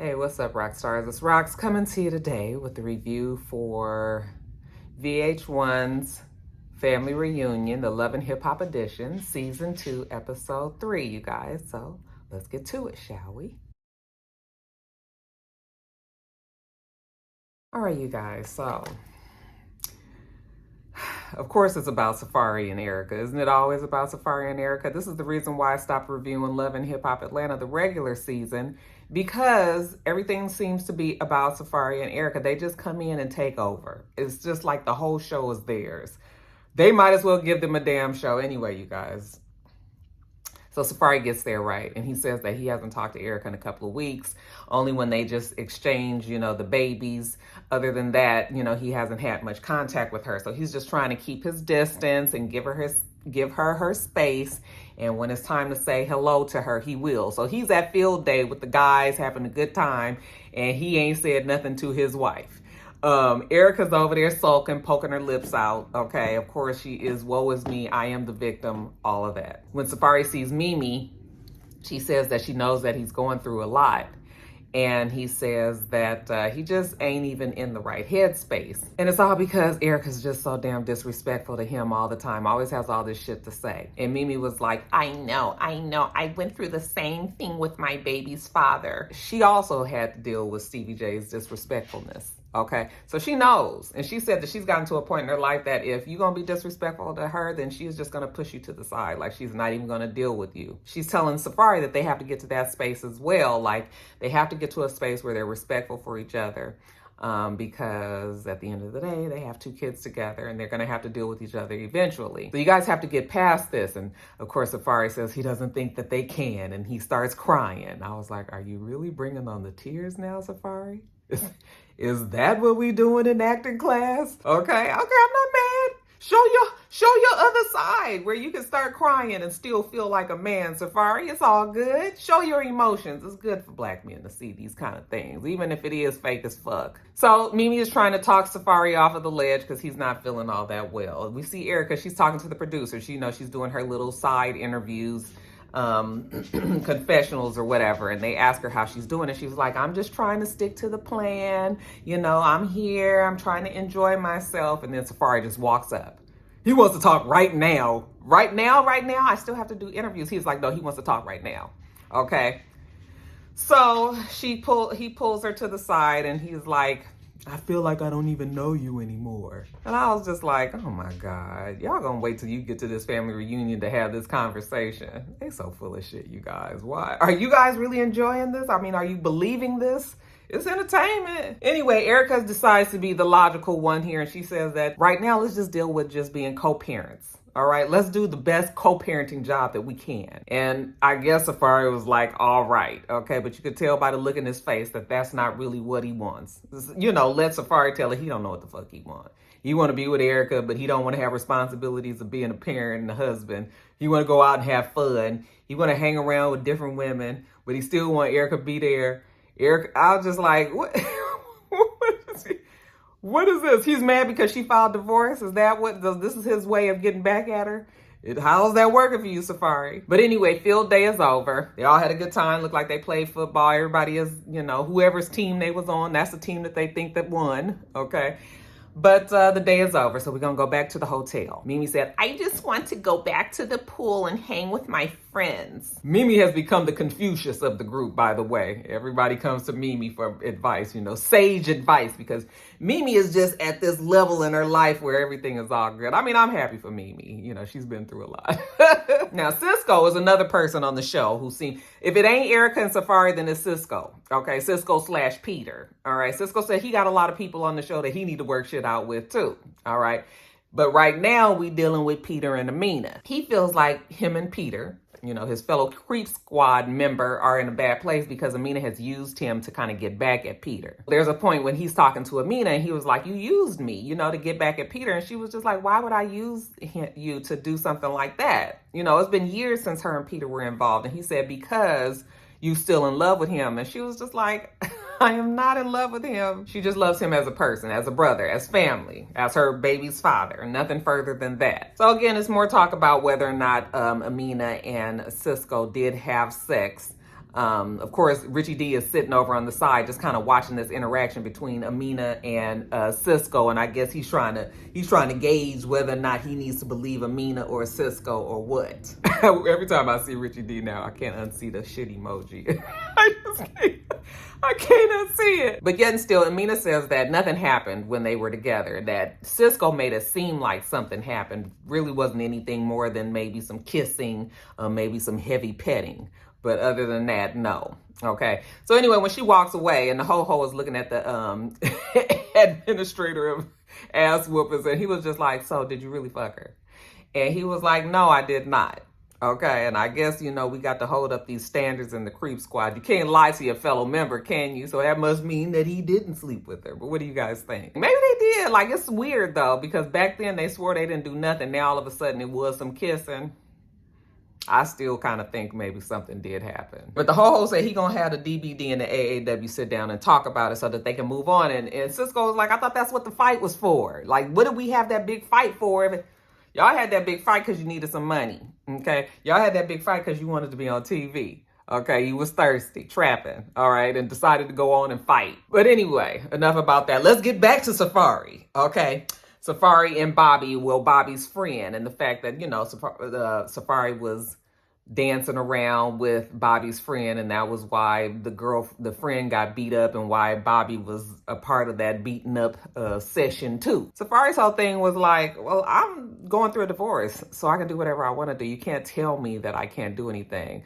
Hey, what's up, rock stars? It's Rox coming to you today with the review for Vh1's Family Reunion, the Love and Hip Hop Edition, Season 2, Episode 3, you guys. So let's get to it, shall we? All right, you guys. So, of course, it's about Safari and Erica. Isn't it always about Safari and Erica? This is the reason why I stopped reviewing Love and Hip Hop Atlanta, the regular season, because everything seems to be about Safari and Erica. They just come in and take over. It's just like the whole show is theirs. They might as well give them a damn show anyway, you guys. So Safari gets there, right? And he says that he hasn't talked to Erica in a couple of weeks, only when they just exchange, the babies. Other than that, he hasn't had much contact with her. So he's just trying to keep his distance and give her her space. And when it's time to say hello to her, he will. So he's at field day with the guys having a good time, and he ain't said nothing to his wife. Erica's over there sulking, poking her lips out. Okay, of course she is, woe is me, I am the victim, all of that. When Safari sees Mimi, she says that she knows that he's going through a lot. And he says that he just ain't even in the right headspace. And it's all because Erica's just so damn disrespectful to him all the time. Always has all this shit to say. And Mimi was like, I know. I went through the same thing with my baby's father. She also had to deal with Stevie J's disrespectfulness. Okay, so she knows. And she said that she's gotten to a point in her life that if you're going to be disrespectful to her, then she's just going to push you to the side. Like, she's not even going to deal with you. She's telling Safari that they have to get to that space as well. Like, they have to get to a space where they're respectful for each other. Because at the end of the day, they have two kids together and they're going to have to deal with each other eventually. So you guys have to get past this. And of course, Safari says he doesn't think that they can, and he starts crying. I was like, are you really bringing on the tears now, Safari? Is that what we doing in acting class? Okay, I'm not mad. Show your other side where you can start crying and still feel like a man, Safari. It's all good. Show your emotions. It's good for black men to see these kind of things, even if it is fake as fuck. So Mimi is trying to talk Safari off of the ledge because he's not feeling all that well. We see Erica, she's talking to the producer. She's doing her little side interviews, confessionals or whatever, and they ask her how she's doing, and she was like, I'm just trying to stick to the plan, I'm here, I'm trying to enjoy myself. And then Safari just walks up. He wants to talk right now. Right now, I still have to do interviews. He's like, no, he wants to talk right now. Okay, so he pulls her to the side, and he's like, I feel like I don't even know you anymore. And I was just like, oh my God, y'all gonna wait till you get to this family reunion to have this conversation. They so full of shit, you guys. Why? Are you guys really enjoying this? I mean, are you believing this? It's entertainment. Anyway, Erica decides to be the logical one here, and she says that right now, let's just deal with just being co-parents. All right, let's do the best co-parenting job that we can. And I guess Safari was like, all right, okay, but you could tell by the look in his face that that's not really what he wants. Let Safari tell her he don't know what the fuck he wants. He want to be with Erica, but he don't want to have responsibilities of being a parent and a husband. He want to go out and have fun. He want to hang around with different women, but he still want Erica to be there. Erica, I was just like, what? What is this? He's mad because she filed divorce? Is that what, this is his way of getting back at her? How's that working for you, Safari? But anyway, field day is over. They all had a good time. Looked like they played football. Everybody is, whoever's team they was on, that's the team that they think that won, okay? But the day is over, so we're going to go back to the hotel. Mimi said, I just want to go back to the pool and hang with my friends. Mimi has become the Confucius of the group, by the way. Everybody comes to Mimi for advice, sage advice, because Mimi is just at this level in her life where everything is all good. I mean, I'm happy for Mimi. She's been through a lot. Now, Cisco is another person on the show who seems, if it ain't Erica and Safari, then it's Cisco. Okay, Cisco/Peter. All right, Cisco said he got a lot of people on the show that he need to work shit out with too. All right, but right now we dealing with Peter and Amina. He feels like him and Peter, his fellow Creep Squad member, are in a bad place because Amina has used him to kind of get back at Peter. There's a point when he's talking to Amina and he was like, you used me, to get back at Peter. And she was just like, why would I use you to do something like that? It's been years since her and Peter were involved. And he said, because you still in love with him. And she was just like, I am not in love with him. She just loves him as a person, as a brother, as family, as her baby's father, nothing further than that. So again, it's more talk about whether or not Amina and Cisco did have sex Of course, Richie D is sitting over on the side, just kind of watching this interaction between Amina and Cisco, and I guess he's trying to gauge whether or not he needs to believe Amina or Cisco or what. Every time I see Richie D now, I can't unsee the shit emoji. I can't unsee it. But yet and still, Amina says that nothing happened when they were together, that Cisco made it seem like something happened. Really wasn't anything more than maybe some kissing, maybe some heavy petting. But other than that, no. Okay. So anyway, when she walks away and the ho-ho is looking at the administrator of ass whoopers, and he was just like, so did you really fuck her? And he was like, no, I did not. Okay. And I guess, we got to hold up these standards in the creep squad. You can't lie to your fellow member, can you? So that must mean that he didn't sleep with her. But what do you guys think? Maybe they did. Like, it's weird though, because back then they swore they didn't do nothing. Now all of a sudden it was some kissing. I still kind of think maybe something did happen. But the ho-ho said he gonna have the DBD and the AAW sit down and talk about it so that they can move on. And Cisco was like, I thought that's what the fight was for. Like, what did we have that big fight for? Y'all had that big fight because you needed some money, okay? Y'all had that big fight because you wanted to be on TV, okay? You was thirsty, trapping, all right? And decided to go on and fight. But anyway, enough about that. Let's get back to Safari, okay? Safari and Bobby, well, Bobby's friend, and the fact that, Safari was dancing around with Bobby's friend, and that was why the friend got beat up and why Bobby was a part of that beaten up session too. Safari's whole thing was like, well, I'm going through a divorce, so I can do whatever I want to do. You can't tell me that I can't do anything.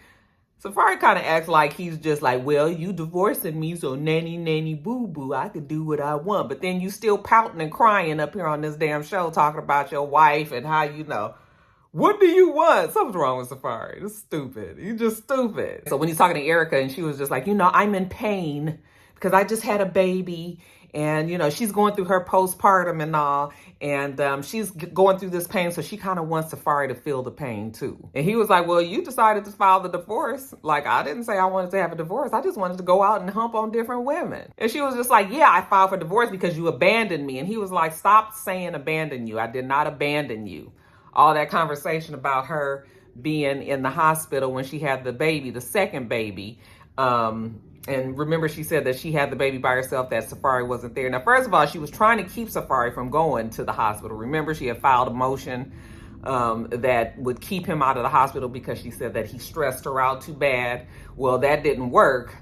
Safari kind of acts like he's just like, well, you divorcing me, so nanny boo boo, I could do what I want. But then you still pouting and crying up here on this damn show talking about your wife and how what do you want? Something's wrong with Safari. It's stupid. You're just stupid. So when he's talking to Erica and she was just like, I'm in pain because I just had a baby and, she's going through her postpartum and all. And she's going through this pain. So she kind of wants Safari to feel the pain too. And he was like, well, you decided to file the divorce. Like, I didn't say I wanted to have a divorce. I just wanted to go out and hump on different women. And she was just like, yeah, I filed for divorce because you abandoned me. And he was like, stop saying abandon you. I did not abandon you. All that conversation about her being in the hospital when she had the baby, the second baby. And remember, she said that she had the baby by herself, that Safari wasn't there. Now, first of all, she was trying to keep Safari from going to the hospital. Remember, she had filed a motion that would keep him out of the hospital because she said that he stressed her out too bad. Well, that didn't work.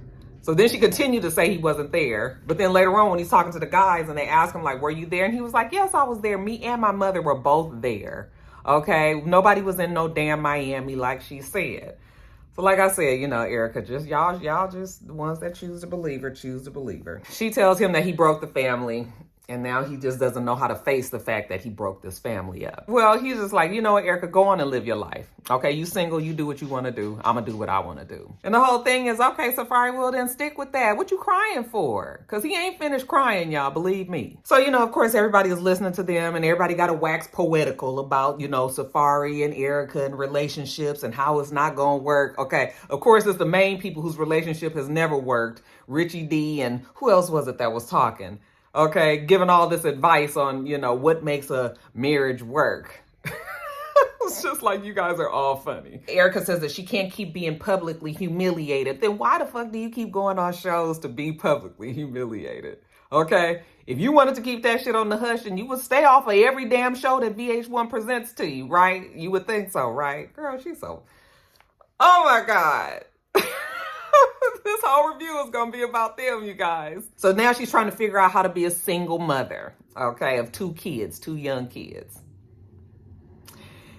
So then she continued to say he wasn't there. But then later on, when he's talking to the guys and they asked him, like, were you there? And he was like, yes, I was there. Me and my mother were both there. Okay, nobody was in no damn Miami like she said. So like I said, Erica, just y'all just the ones that choose to believe her. She tells him that he broke the family. And now he just doesn't know how to face the fact that he broke this family up. Well, he's just like, you know what, Erica, go on and live your life. Okay, you single, you do what you want to do. I'm going to do what I want to do. And the whole thing is, okay, Safari, well, then stick with that. What you crying for? Because he ain't finished crying, y'all, believe me. So, of course, everybody is listening to them and everybody got to wax poetical about, Safari and Erica and relationships and how it's not going to work. Okay, of course, it's the main people whose relationship has never worked. Richie D and who else was it that was talking? Okay, giving all this advice on, what makes a marriage work. It's just like, you guys are all funny. Erica says that she can't keep being publicly humiliated. Then why the fuck do you keep going on shows to be publicly humiliated? Okay? If you wanted to keep that shit on the hush, then you would stay off of every damn show that VH1 presents to you, right? You would think so, right? Girl, she's so... Oh my God. This whole review is going to be about them, you guys. So now she's trying to figure out how to be a single mother, okay, of two young kids.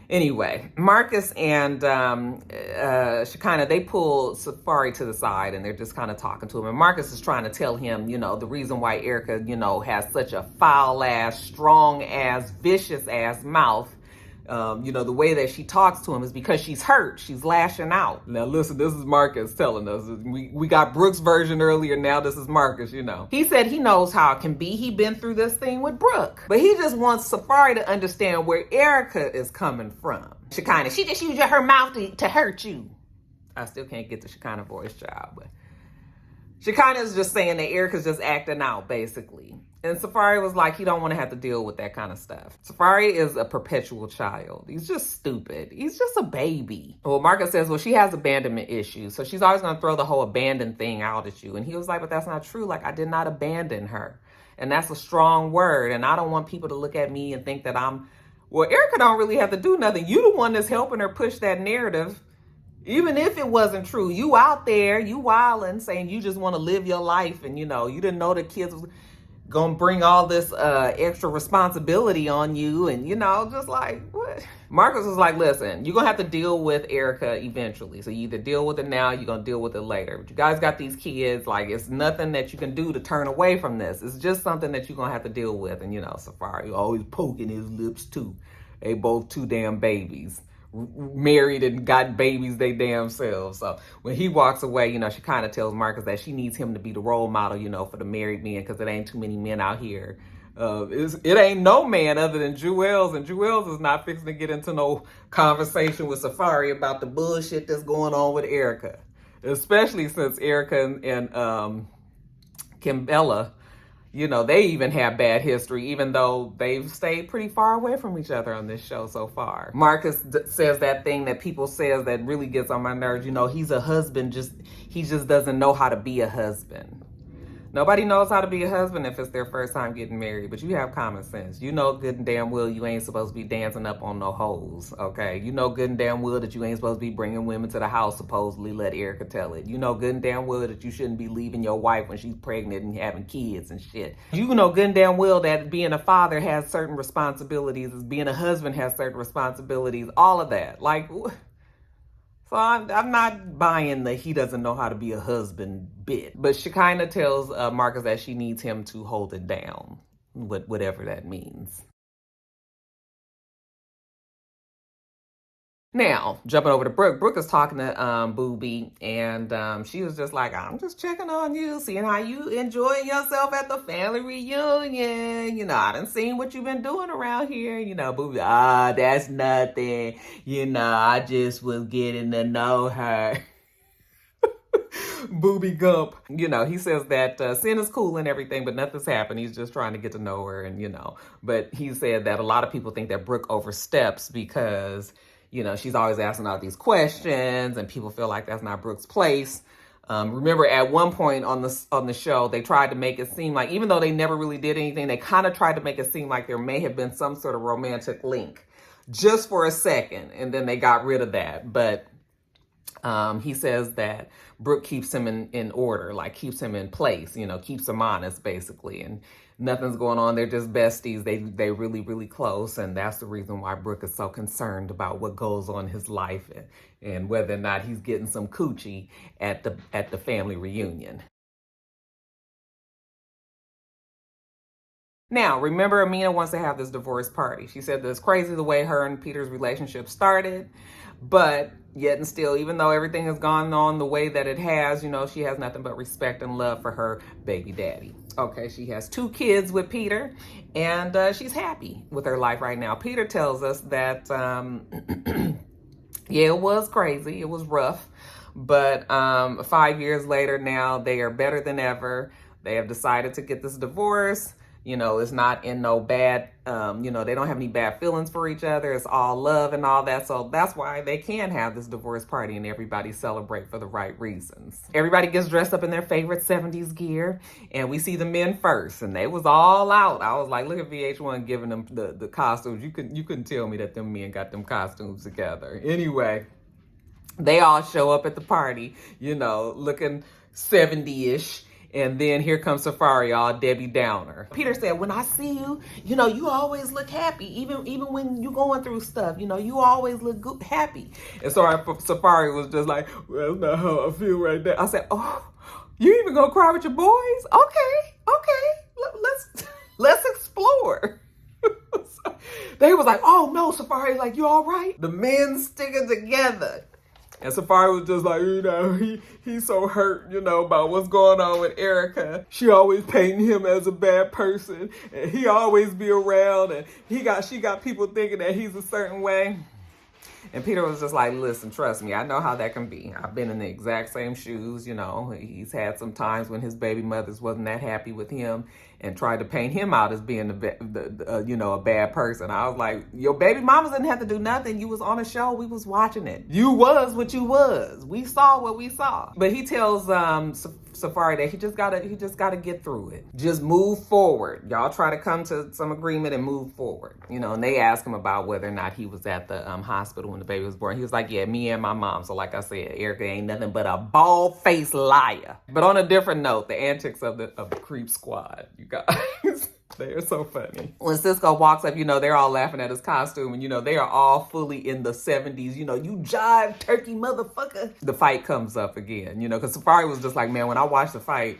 Anyway, Marcus and Shekinah, they pull Safari to the side and they're just kind of talking to him. And Marcus is trying to tell him, the reason why Erica, has such a foul-ass, strong-ass, vicious-ass mouth. The way that she talks to him is because she's hurt. She's lashing out. Now, listen, this is Marcus telling us. We got Brooke's version earlier. Now this is Marcus, He said he knows how it can be. He been through this thing with Brooke. But he just wants Safari to understand where Erica is coming from. Shekinah, she just used her mouth to hurt you. I still can't get the Shekinah voice, child, but Shekinah is just saying that Erica's just acting out, basically. And Safari was like, he don't want to have to deal with that kind of stuff. Safari is a perpetual child. He's just stupid. He's just a baby. Well, Marcus says, well, she has abandonment issues, so she's always going to throw the whole abandon thing out at you. And he was like, but that's not true. Like, I did not abandon her. And that's a strong word. And I don't want people to look at me and think that well, Erica don't really have to do nothing. You the one that's helping her push that narrative. Even if it wasn't true, you out there, you wilding, saying you just want to live your life. And, you didn't know the kids was going to bring all this extra responsibility on you. And, just like, what? Marcus was like, listen, you're going to have to deal with Erica eventually. So you either deal with it now, you're going to deal with it later. But you guys got these kids. Like, it's nothing that you can do to turn away from this. It's just something that you're going to have to deal with. And, Safari always poking his lips too. They both two damn babies. Married and got babies they damn selves. So when he walks away, she kind of tells Marcus that she needs him to be the role model, for the married men, because it ain't too many men out here. It ain't no man other than Jewels, and Jewels is not fixing to get into no conversation with Safari about the bullshit that's going on with Erica, especially since Erica and Kimbella, they even have bad history, even though they've stayed pretty far away from each other on this show so far. Marcus says that thing that people says that really gets on my nerves. He's a husband, he just doesn't know how to be a husband. Nobody knows how to be a husband if it's their first time getting married, but you have common sense. You know good and damn well you ain't supposed to be dancing up on no hoes, okay? You know good and damn well that you ain't supposed to be bringing women to the house, supposedly, let Erica tell it. You know good and damn well that you shouldn't be leaving your wife when she's pregnant and having kids and shit. You know good and damn well that being a father has certain responsibilities, as being a husband has certain responsibilities, all of that. Like, so I'm not buying the he doesn't know how to be a husband bit. But Shekinah tells Marcus that she needs him to hold it down, whatever that means. Now, jumping over to Brooke. Brooke is talking to Blvd, and she was just like, I'm just checking on you, seeing how you enjoying yourself at the family reunion. I done seen what you've been doing around here. Blvd, that's nothing. I just was getting to know her. Booby Gump. He says that Sin is cool and everything, but nothing's happened. He's just trying to get to know her, and, but he said that a lot of people think that Brooke oversteps because she's always asking all these questions, and people feel like that's not Brooke's place. Remember, at one point on the show, they tried to make it seem like, even though they never really did anything, they kind of tried to make it seem like there may have been some sort of romantic link, just for a second, and then they got rid of that. But he says that Brooke keeps him in order, like keeps him in place, keeps him honest, basically, and nothing's going on. They're just besties. They really, really close. And that's the reason why Brooke is so concerned about what goes on in his life and whether or not he's getting some coochie at the family reunion. Now, remember, Amina wants to have this divorce party. She said that it's crazy the way her and Peter's relationship started, but yet and still, even though everything has gone on the way that it has, she has nothing but respect and love for her baby daddy. Okay, she has 2 kids with Peter, and she's happy with her life right now. Peter tells us that, yeah, it was crazy. It was rough, but 5 years later now, they are better than ever. They have decided to get this divorce. It's not in no bad, they don't have any bad feelings for each other. It's all love and all that. So that's why they can have this divorce party and everybody celebrate for the right reasons. Everybody gets dressed up in their favorite 70s gear, and we see the men first, and they was all out. I was like, look at VH1 giving them the costumes. You couldn't tell me that them men got them costumes together. Anyway, they all show up at the party, looking 70-ish. And then here comes Safari, all Debbie Downer. Peter said, when I see you, you always look happy. Even when you're going through stuff, you always look good, happy. And so Safari was just like, well, that's not how I feel right now. I said, oh, you even gonna cry with your boys? Okay. Let's explore. They was like, oh no, Safari, like, you all right? The men sticking together. And Safari was just like, he's so hurt, about what's going on with Erica. She always painting him as a bad person, and he always be around, and she got people thinking that he's a certain way. And Peter was just like, listen, trust me, I know how that can be. I've been in the exact same shoes, you know. He's had some times when his baby mothers wasn't that happy with him and tried to paint him out as being a bad person. I was like, your baby mamas didn't have to do nothing. You was on a show. We was watching it. You was what you was. We saw what we saw. But he tells Safari that he just gotta get through it. Just move forward. Y'all try to come to some agreement and move forward. You know, and they asked him about whether or not he was at the hospital when the baby was born. He was like, yeah, me and my mom. So like I said, Erica ain't nothing but a bald-faced liar. But on a different note, the antics of the creep squad, you guys. They're so funny. When Cisco walks up, you know, they're all laughing at his costume, and, you know, they are all fully in the 70s, you know, you jive turkey motherfucker. The fight comes up again, you know, because Safari was just like, man, when I watched the fight,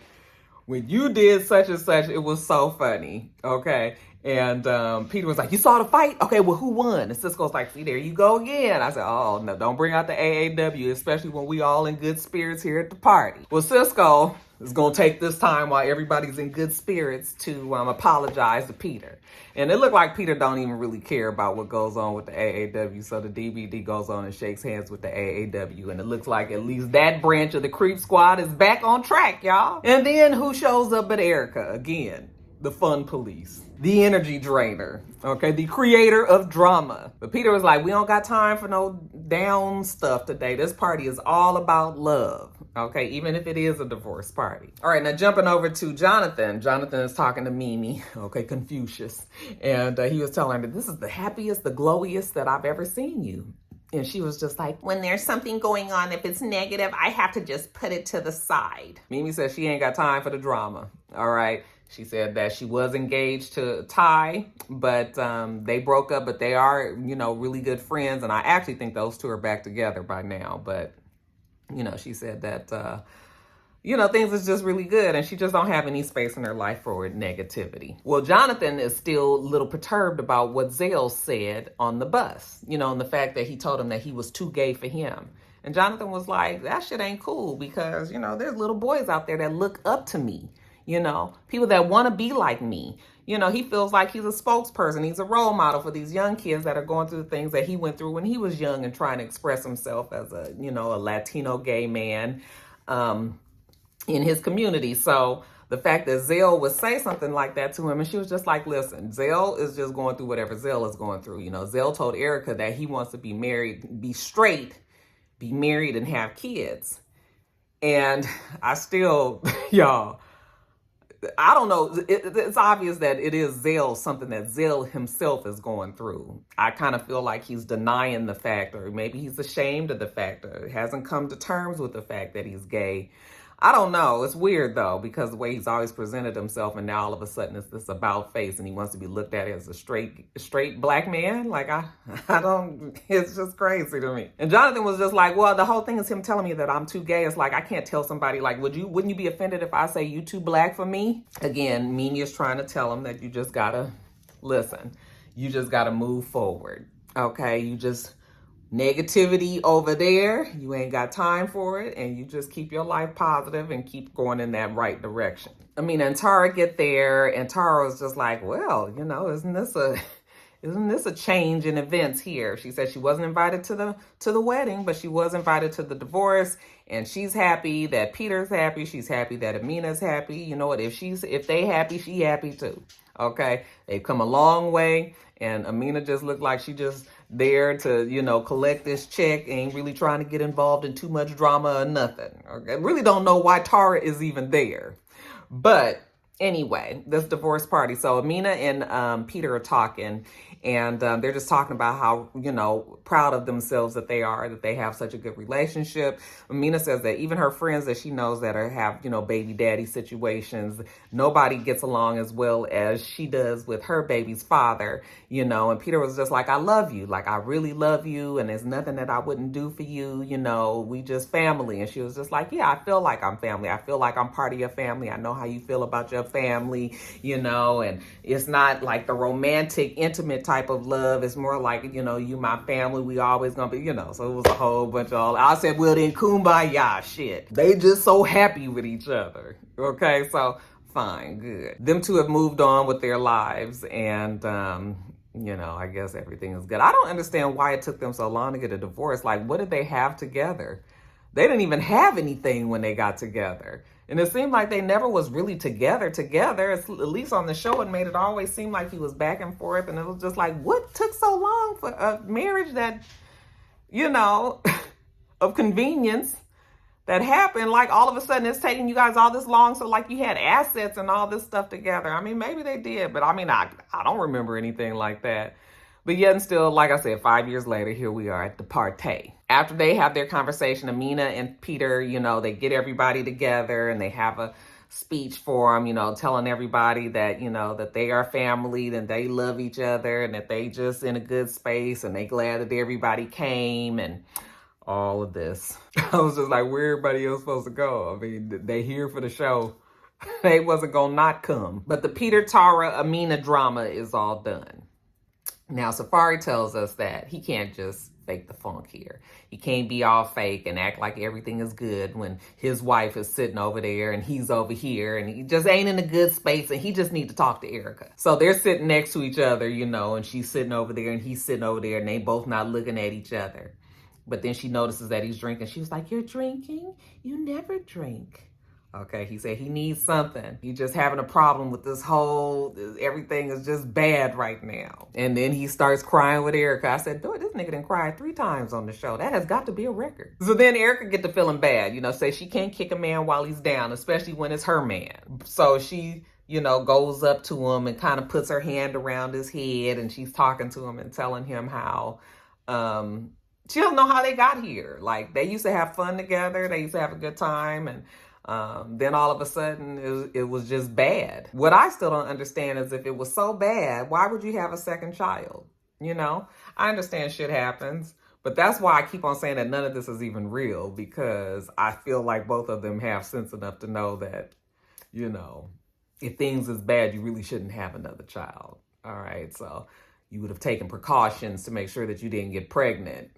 when you did such and such, it was so funny, okay? And Peter was like, you saw the fight? Okay, well, who won? And Cisco's like, see, there you go again. I said, oh, no, don't bring out the AAW, especially when we all in good spirits here at the party. Well, Cisco is going to take this time while everybody's in good spirits to apologize to Peter. And it looked like Peter don't even really care about what goes on with the AAW. So the DVD goes on and shakes hands with the AAW. And it looks like at least that branch of the Creep Squad is back on track, y'all. And then who shows up but Erica again? The fun police, the energy drainer, okay, the creator of drama. But Peter was like, we don't got time for no down stuff today. This party is all about love, okay, even if it is a divorce party. All right, now jumping over to Jonathan. Jonathan is talking to Mimi, okay, Confucius. And he was telling her, this is the happiest, the glowiest that I've ever seen you. And she was just like, when there's something going on, if it's negative, I have to just put it to the side. Mimi said she ain't got time for the drama, all right? She said that she was engaged to Ty, but they broke up, but they are, you know, really good friends. And I actually think those two are back together by now. But, you know, she said that, you know, things is just really good. And she just don't have any space in her life for negativity. Well, Jonathan is still a little perturbed about what Zale said on the bus, you know, and the fact that he told him that he was too gay for him. And Jonathan was like, that shit ain't cool because, you know, there's little boys out there that look up to me. You know, people that want to be like me. You know, he feels like he's a spokesperson. He's a role model for these young kids that are going through the things that he went through when he was young and trying to express himself as a, you know, a Latino gay man in his community. So the fact that Zale would say something like that to him, and she was just like, listen, Zale is just going through whatever Zale is going through. You know, Zale told Erica that he wants to be married, be straight, be married and have kids. And I still, y'all, I don't know. It's obvious that it is Zale, something that Zale himself is going through. I kind of feel like he's denying the fact, or maybe he's ashamed of the fact, or hasn't come to terms with the fact that he's gay. I don't know. It's weird, though, because the way he's always presented himself, and now all of a sudden it's this about face, and he wants to be looked at as a straight black man. Like, I don't, it's just crazy to me. And Jonathan was just like, well, the whole thing is him telling me that I'm too gay. It's like, I can't tell somebody, like, wouldn't you be offended if I say you too black for me? Again, Mimi is trying to tell him that you just gotta listen. You just gotta move forward. Okay, you just... negativity over there, you ain't got time for it, and you just keep your life positive and keep going in that right direction. I mean, and Tara get there, and Tara was just like, well, you know, isn't this a change in events here? She said she wasn't invited to the wedding, but she was invited to the divorce, and she's happy that Peter's happy. She's happy that Amina's happy. You know what? If they happy, she happy too. Okay, they've come a long way, and Amina just looked like she just there to, you know, collect this check, ain't really trying to get involved in too much drama or nothing. Okay? I really don't know why Tara is even there. But anyway, this divorce party. So Amina and Peter are talking, and they're just talking about how, you know, proud of themselves that they are, that they have such a good relationship. Amina says that even her friends that she knows that have, you know, baby daddy situations, nobody gets along as well as she does with her baby's father, you know. And Peter was just like, I love you. Like, I really love you. And there's nothing that I wouldn't do for you. You know, we just family. And she was just like, yeah, I feel like I'm family. I feel like I'm part of your family. I know how you feel about your family, you know, and it's not like the romantic, intimate type of love. It's more like, you know, you my family, we always gonna be, you know. So it was a whole bunch of, I said, well then kumbaya shit. They just so happy with each other. Okay, so fine, good. Them two have moved on with their lives, and I guess everything is good. I don't understand why it took them so long to get a divorce. Like, what did they have together? They didn't even have anything when they got together. And it seemed like they never was really together. It's, at least on the show, it made it always seem like he was back and forth. And it was just like, what took so long for a marriage that, of convenience that happened? Like, all of a sudden it's taking you guys all this long. So like you had assets and all this stuff together. I mean, maybe they did, but I mean, I don't remember anything like that. But yet and still, like I said, 5 years later, here we are at the party. After they have their conversation, Amina and Peter, they get everybody together and they have a speech for them, telling everybody that, that they are family and they love each other and that they just in a good space and they glad that everybody came and all of this. I was just like, where everybody else supposed to go? I mean, they here for the show. They wasn't gonna not come. But the Peter, Tara, Amina drama is all done. Now, Safari tells us that he can't just fake the funk here. He can't be all fake and act like everything is good when his wife is sitting over there and he's over here and he just ain't in a good space and he just need to talk to Erica. So they're sitting next to each other, and she's sitting over there and he's sitting over there and they both not looking at each other. But then she notices that he's drinking. She was like, you're drinking? You never drink. Okay, he said he needs something. He's just having a problem with everything is just bad right now. And then he starts crying with Erica. I said, dude, this nigga done cried 3 times on the show. That has got to be a record. So then Erica get to feeling bad, say she can't kick a man while he's down, especially when it's her man. So she, goes up to him and kind of puts her hand around his head and she's talking to him and telling him how, she doesn't know how they got here. Like, they used to have fun together. They used to have a good time. And then all of a sudden, it was just bad. What I still don't understand is if it was so bad, why would you have a second child? I understand shit happens. But that's why I keep on saying that none of this is even real. Because I feel like both of them have sense enough to know that, if things is bad, you really shouldn't have another child. All right, so you would have taken precautions to make sure that you didn't get pregnant.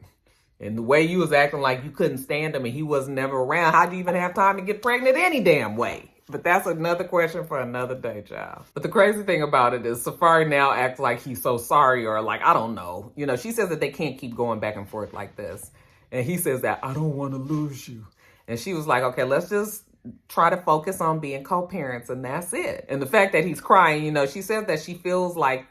And the way you was acting like you couldn't stand him and he was never around, how'd you even have time to get pregnant any damn way? But that's another question for another day, child. But the crazy thing about it is Safari now acts like he's so sorry or like, I don't know. She says that they can't keep going back and forth like this. And he says that, I don't want to lose you. And she was like, okay, let's just try to focus on being co-parents and that's it. And the fact that he's crying, she says that she feels like,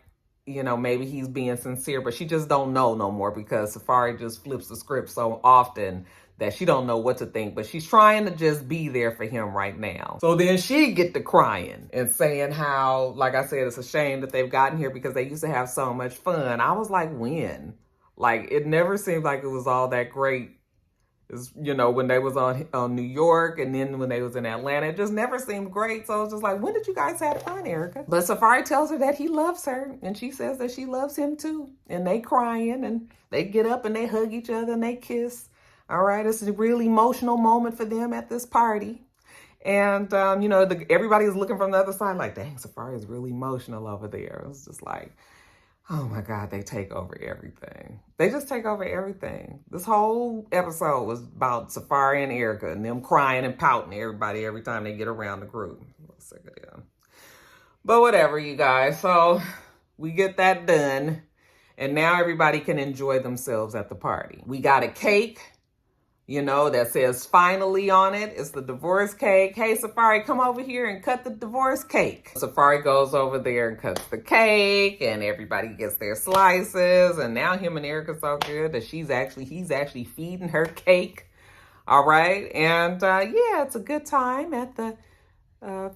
maybe he's being sincere, but she just don't know no more because Safari just flips the script so often that she don't know what to think, but she's trying to just be there for him right now. So then she get to crying and saying how, like I said, it's a shame that they've gotten here because they used to have so much fun. I was like, when? Like, it never seemed like it was all that great. When they was on New York and then when they was in Atlanta, it just never seemed great. So I was just like, when did you guys have fun, Erica? But Safari tells her that he loves her and she says that she loves him too. And they crying and they get up and they hug each other and they kiss. All right, it's a really emotional moment for them at this party. And, everybody's looking from the other side like, dang, Safari is really emotional over there. It was just like, oh my God, they take over everything. They just take over everything. This whole episode was about Safari and Erica and them crying and pouting everybody every time they get around the group. I'm sick of them. But whatever, you guys. So we get that done. And now everybody can enjoy themselves at the party. We got a cake, that says finally on it. It's the divorce cake. Hey, Safari, come over here and cut the divorce cake. Safari goes over there and cuts the cake and everybody gets their slices. And now him and Erica so good that he's actually feeding her cake. All right. And yeah, it's a good time at the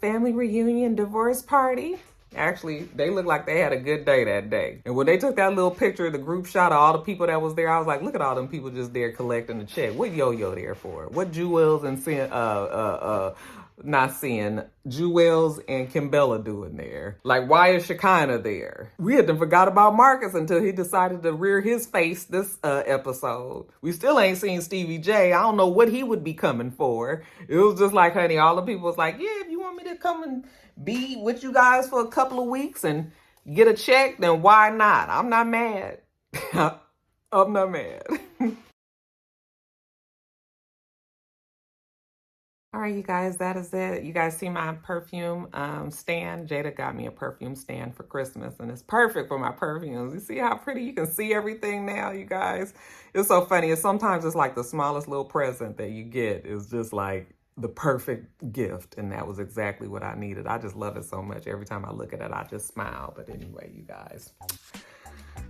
family reunion divorce party. Actually, they look like they had a good day that day. And when they took that little picture of the group shot of all the people that was there, I was like, look at all them people just there collecting the check. What Yo-Yo there for? What Jewels and Jewels and Kimbella doing there? Like, why is Shekinah there? We had forgot about Marcus until he decided to rear his face this episode. We still ain't seen Stevie J. I don't know what he would be coming for. It was just like, honey, all the people was like, yeah, if you want me to come and be with you guys for a couple of weeks and get a check, then why not? I'm not mad. I'm not mad. All right, you guys, that is it. You guys see my perfume stand? Jada got me a perfume stand for Christmas, and it's perfect for my perfumes. You see how pretty you can see everything now, you guys? It's so funny. Sometimes it's like the smallest little present that you get is just like the perfect gift, and that was exactly what I needed. I just love it so much. Every time I look at it, I just smile. But anyway, you guys,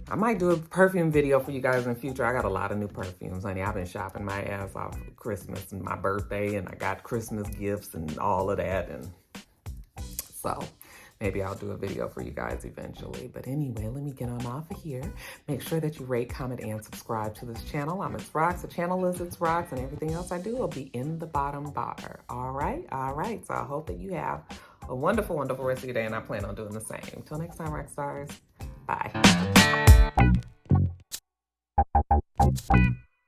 I might do a perfume video for you guys in the future. I got a lot of new perfumes, honey. I've been shopping my ass off for Christmas and my birthday, and I got Christmas gifts and all of that. And so maybe I'll do a video for you guys eventually. But anyway, let me get on off of here. Make sure that you rate, comment, and subscribe to this channel. I'm itsrox. The channel is itsrox, and everything else I do will be in the bottom bar. All right? All right. So I hope that you have a wonderful, wonderful rest of your day, and I plan on doing the same. Until next time, rock stars. Bye.